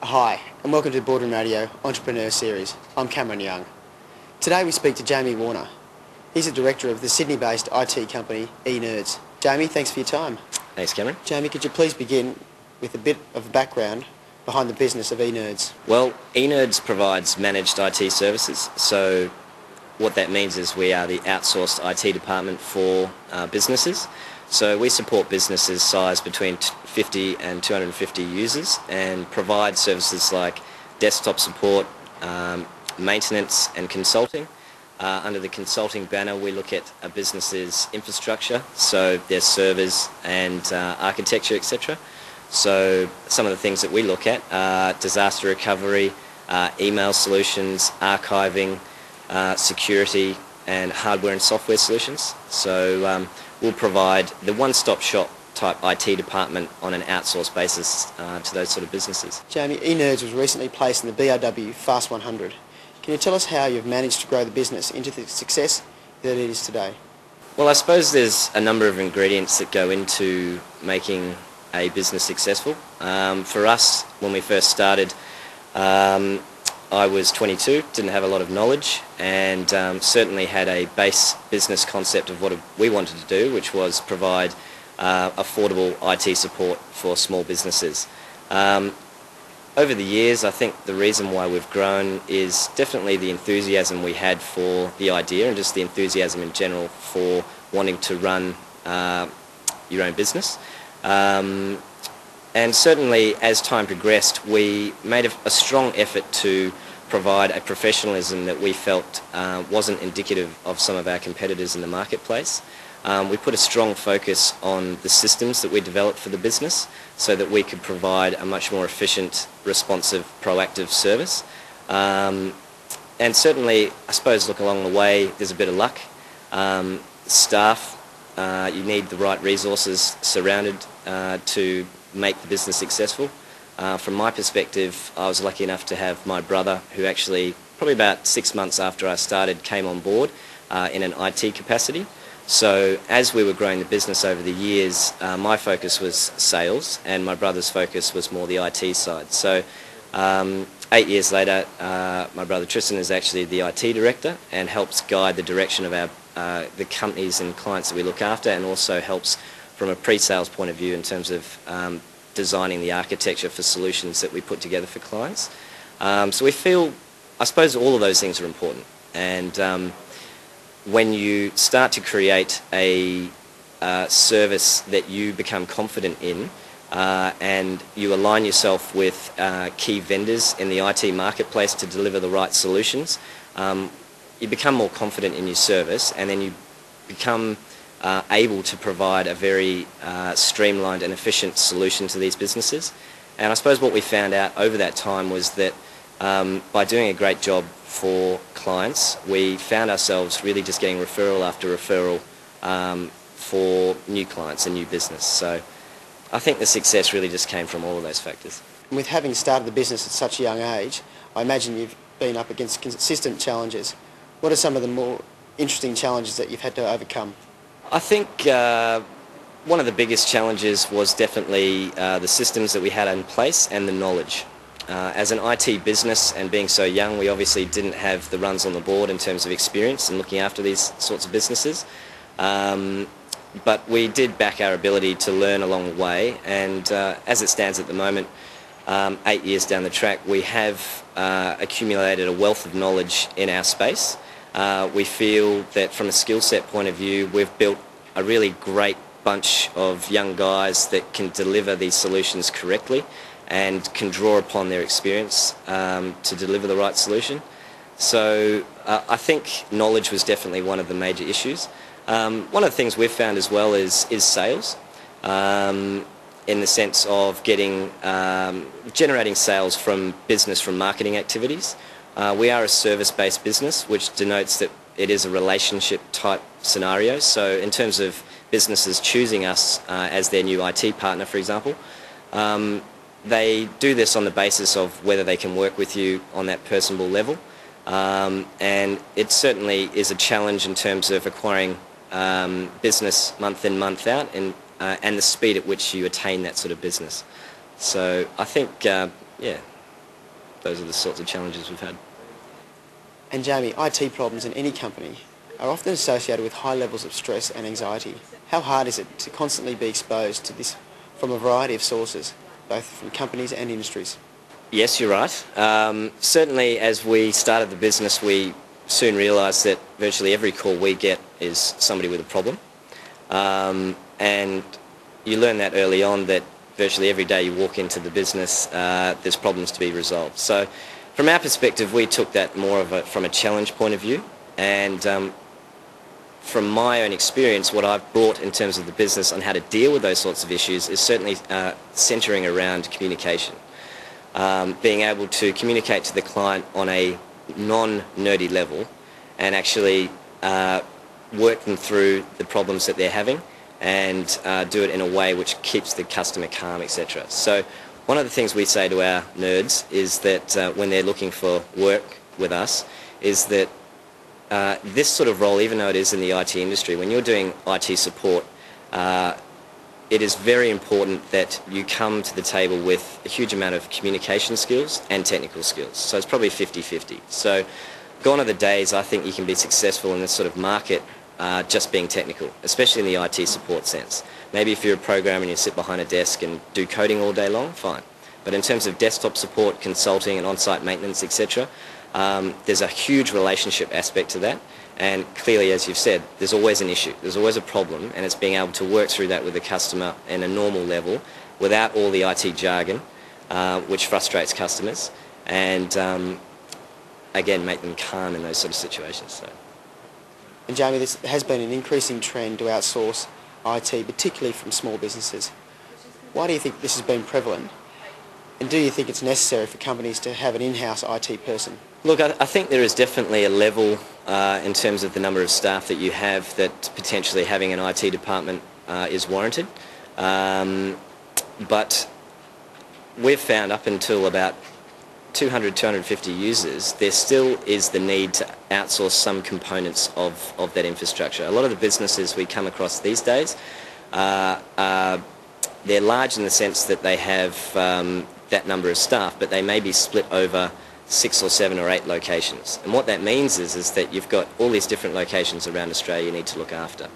Hi, and welcome to the Boardroom Radio Entrepreneur Series. I'm Cameron Young. Today we speak to Jamie Warner. He's the director of the Sydney-based IT company eNerds. Jamie, thanks for your time. Thanks, Cameron. Jamie, could you please begin with a bit of background behind the business of eNerds? Well, eNerds provides managed IT services. So what that means is we are the outsourced IT department for businesses. So we support businesses sized between 50 and 250 users and provide services like desktop support, maintenance and consulting. Under the consulting banner, we look at a business's infrastructure, so their servers and architecture, etc. So some of the things that we look at are disaster recovery, email solutions, archiving, security and hardware and software solutions. So we'll provide the one-stop shop type IT department on an outsourced basis to those sort of businesses. Jamie, eNerds was recently placed in the BRW Fast 100. Can you tell us how you've managed to grow the business into the success that it is today? Well, I suppose there's a number of ingredients that go into making a business successful. For us, when we first started, I was 22, didn't have a lot of knowledge, and certainly had a base business concept of what we wanted to do, which was provide affordable IT support for small businesses. Over the years, I think the reason why we've grown is definitely the enthusiasm we had for the idea and just the enthusiasm in general for wanting to run your own business. And certainly as time progressed, we made a strong effort to provide a professionalism that we felt wasn't indicative of some of our competitors in the marketplace. We put a strong focus on the systems that we developed for the business so that we could provide a much more efficient, responsive, proactive service. And certainly, I suppose, look, along the way, there's a bit of luck. Staff, you need the right resources surrounded to make the business successful. From my perspective, I was lucky enough to have my brother, who actually, probably about 6 months after I started, came on board in an IT capacity. So as we were growing the business over the years, my focus was sales and my brother's focus was more the IT side. So 8 years later, my brother Tristan is actually the IT director and helps guide the direction of the companies and clients that we look after, and also helps from a pre-sales point of view in terms of designing the architecture for solutions that we put together for clients. So we feel, I suppose, all of those things are important. And when you start to create a service that you become confident in, and you align yourself with key vendors in the IT marketplace to deliver the right solutions, you become more confident in your service, and then you become able to provide a very streamlined and efficient solution to these businesses. And I suppose what we found out over that time was that by doing a great job for clients, we found ourselves really just getting referral after referral for new clients and new business. So I think the success really just came from all of those factors. And with having started the business at such a young age, I imagine you've been up against consistent challenges. What are some of the more interesting challenges that you've had to overcome? I think one of the biggest challenges was definitely the systems that we had in place and the knowledge. As an IT business and being so young, we obviously didn't have the runs on the board in terms of experience in looking after these sorts of businesses. But we did back our ability to learn along the way, and as it stands at the moment, 8 years down the track, we have accumulated a wealth of knowledge in our space. We feel that from a skill set point of view, we've built a really great bunch of young guys that can deliver these solutions correctly and can draw upon their experience to deliver the right solution. So I think knowledge was definitely one of the major issues. One of the things we've found as well is sales, in the sense of generating sales from business from marketing activities. We are a service-based business, which denotes that it is a relationship type scenario. So in terms of businesses choosing us as their new IT partner, for example, they do this on the basis of whether they can work with you on that personable level. And it certainly is a challenge in terms of acquiring business month in, month out, and the speed at which you attain that sort of business. So I think, yeah, those are the sorts of challenges we've had. And Jamie, IT problems in any company are often associated with high levels of stress and anxiety. How hard is it to constantly be exposed to this from a variety of sources, both from companies and industries? Yes, you're right. Certainly as we started the business, we soon realised that virtually every call we get is somebody with a problem. And you learn that early on, that virtually every day you walk into the business, there's problems to be resolved. So from our perspective, we took that more from a challenge point of view. And from my own experience, what I've brought in terms of the business on how to deal with those sorts of issues is certainly centering around communication. Being able to communicate to the client on a non-nerdy level and actually work them through the problems that they're having and do it in a way which keeps the customer calm, etc. So one of the things we say to our nerds is that when they're looking for work with us is that this sort of role, even though it is in the IT industry, when you're doing IT support, it is very important that you come to the table with a huge amount of communication skills and technical skills. So it's probably 50-50. So gone are the days I think you can be successful in this sort of market just being technical, especially in the IT support sense. Maybe if you're a programmer and you sit behind a desk and do coding all day long, fine. But in terms of desktop support, consulting and on-site maintenance, etc., there's a huge relationship aspect to that. And clearly, as you've said, there's always an issue, there's always a problem, and it's being able to work through that with the customer in a normal level without all the IT jargon, which frustrates customers, and again, make them calm in those sort of situations. So. And Jamie, there has been an increasing trend to outsource IT, particularly from small businesses. Why do you think this has been prevalent? And do you think it's necessary for companies to have an in-house IT person? Look, I think there is definitely a level in terms of the number of staff that you have that potentially having an IT department is warranted. But we've found up until about 200, 250 users, there still is the need to outsource some components of that infrastructure. A lot of the businesses we come across these days, they're large in the sense that they have that number of staff, but they may be split over 6 or 7 or 8 locations. And what that means is that you've got all these different locations around Australia you need to look after.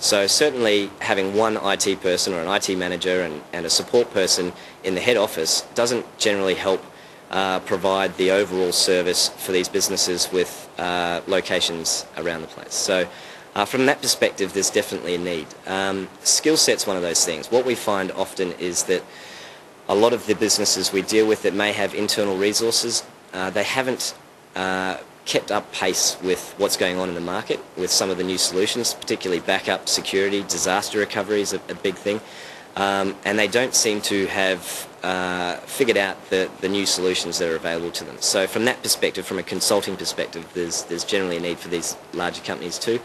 So certainly having one IT person or an IT manager and a support person in the head office doesn't generally help provide the overall service for these businesses with locations around the place. So from that perspective, there's definitely a need. Skill set's one of those things. What we find often is that a lot of the businesses we deal with that may have internal resources, they haven't kept up pace with what's going on in the market with some of the new solutions, particularly backup, security, disaster recovery is a big thing. And they don't seem to have figured out the new solutions that are available to them. So from that perspective, from a consulting perspective, there's generally a need for these larger companies too.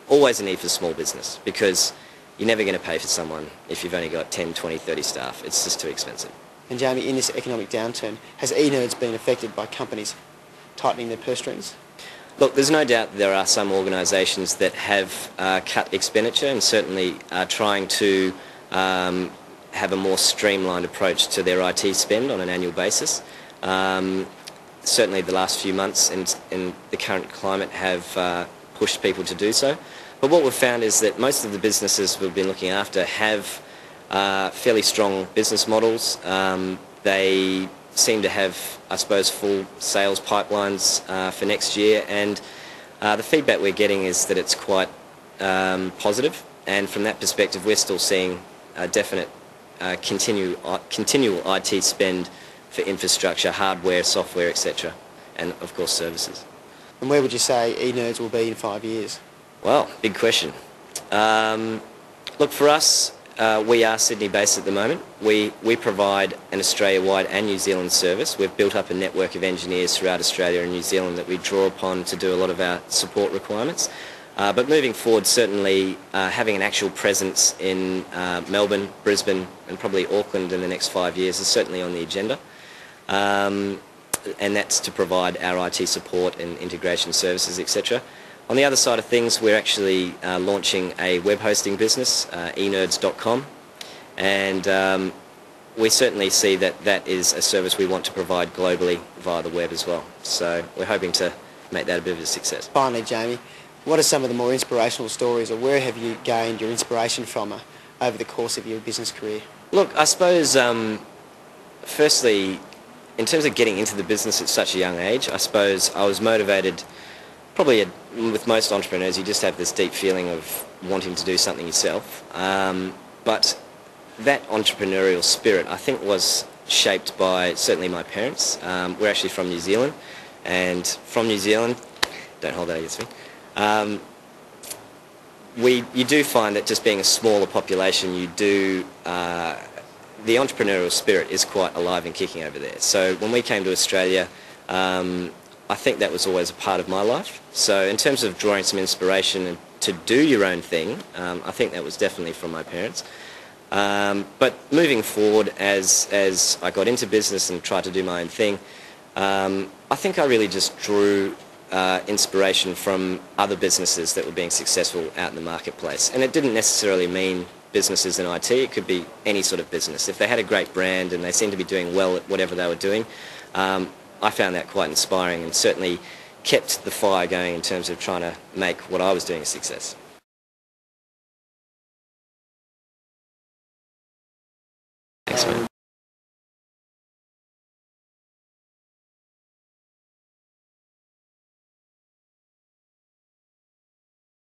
Always a need for small business, because you're never going to pay for someone if you've only got 10, 20, 30 staff. It's just too expensive. And Jamie, in this economic downturn, has eNerds been affected by companies tightening their purse strings? Look, there's no doubt there are some organisations that have cut expenditure and certainly are trying to have a more streamlined approach to their IT spend on an annual basis. Certainly the last few months in the current climate have pushed people to do so. But what we've found is that most of the businesses we've been looking after have fairly strong business models. They seem to have, I suppose, full sales pipelines for next year, and the feedback we're getting is that it's quite positive, and from that perspective we're still seeing a definite continual IT spend for infrastructure, hardware, software, etc., and of course services. And where would you say eNerds will be in 5 years? Well, big question. Look, for us, we are Sydney-based at the moment. We provide an Australia-wide and New Zealand service. We've built up a network of engineers throughout Australia and New Zealand that we draw upon to do a lot of our support requirements. But moving forward, certainly having an actual presence in Melbourne, Brisbane and probably Auckland in the next 5 years is certainly on the agenda. And that's to provide our IT support and integration services, etc. On the other side of things, we're actually launching a web hosting business, eNerds.com, and we certainly see that that is a service we want to provide globally via the web as well. So we're hoping to make that a bit of a success. Finally, Jamie, what are some of the more inspirational stories, or where have you gained your inspiration from over the course of your business career? Look, I suppose, firstly, in terms of getting into the business at such a young age, I suppose I was motivated, probably with most entrepreneurs, you just have this deep feeling of wanting to do something yourself. But that entrepreneurial spirit, I think, was shaped by certainly my parents. We're actually from New Zealand, and from New Zealand, don't hold that against me, you do find that just being a smaller population, the entrepreneurial spirit is quite alive and kicking over there. So when we came to Australia, I think that was always a part of my life. So in terms of drawing some inspiration and to do your own thing, I think that was definitely from my parents. But moving forward, as I got into business and tried to do my own thing, I think I really just drew inspiration from other businesses that were being successful out in the marketplace. And it didn't necessarily mean businesses in IT, it could be any sort of business. If they had a great brand and they seemed to be doing well at whatever they were doing, I found that quite inspiring and certainly kept the fire going in terms of trying to make what I was doing a success. Thanks, man.